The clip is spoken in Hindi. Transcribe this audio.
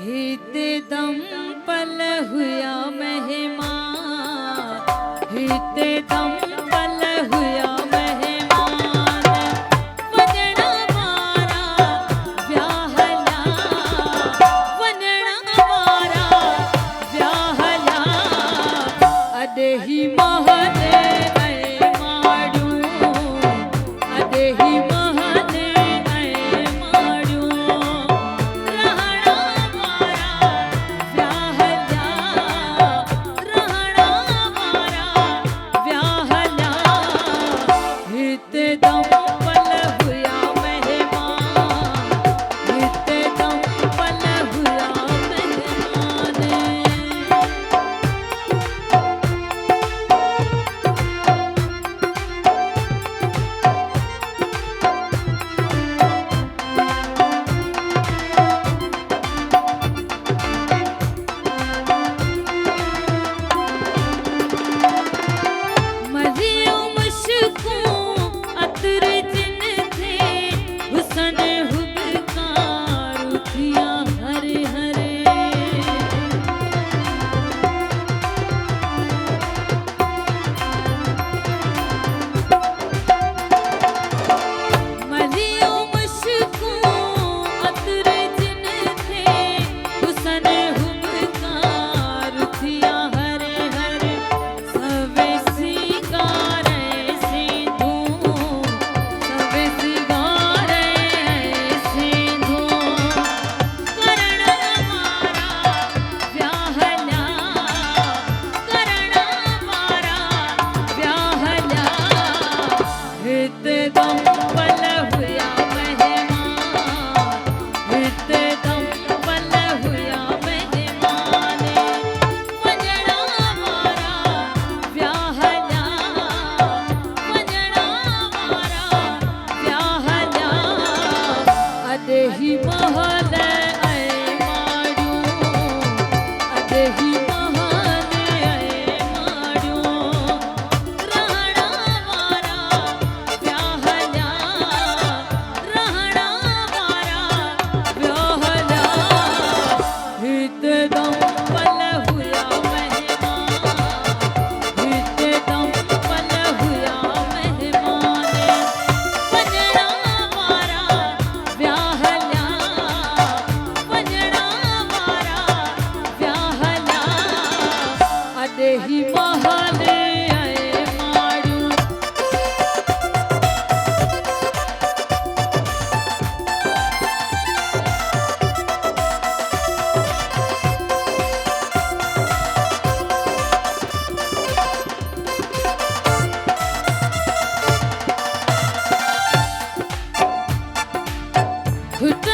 हितदम पल हुआ मेहमान, हितदम पल हुआ मेहमान, वंदना मारा व्याहला, वंदना मारा व्याहला, अदेही महले ऐ माडू, अदेही महले ऐ माडू, रहना मारा व्याहला, रहना मारा व्याहला, हितदम पल हुआ मेहमान, हितदम पल हुआ मेहमान। मज़ियो मुश्कों अतर जिन थे, हुसन हुबकार उठिया हरे हरे, मज़ियो मुश्कों अतर जिन थे, हुसन हुबकार उठिया हरे हरे, सवे सिंगारे सिंधु, सवे सिंगारे सिंधु, करण मारा व्याहला, करण मारा व्याहला, हितदम पल हुआ मेहमान, हितदम पल हुआ मेहमान, वंदना मारा व्याहला, वंदना मारा व्याहला, अदेही महले ऐ माडू, अदेही महले ऐ माडू, रहना मारा व्याहला, रहना मारा व्याहला, हितदम पल हुआ मेहमान, हितदम पल हुआ मेहमान, वंदना मारा व्याहला, वंदना मारा व्याहला, अदेही महले ऐ माडू। घुट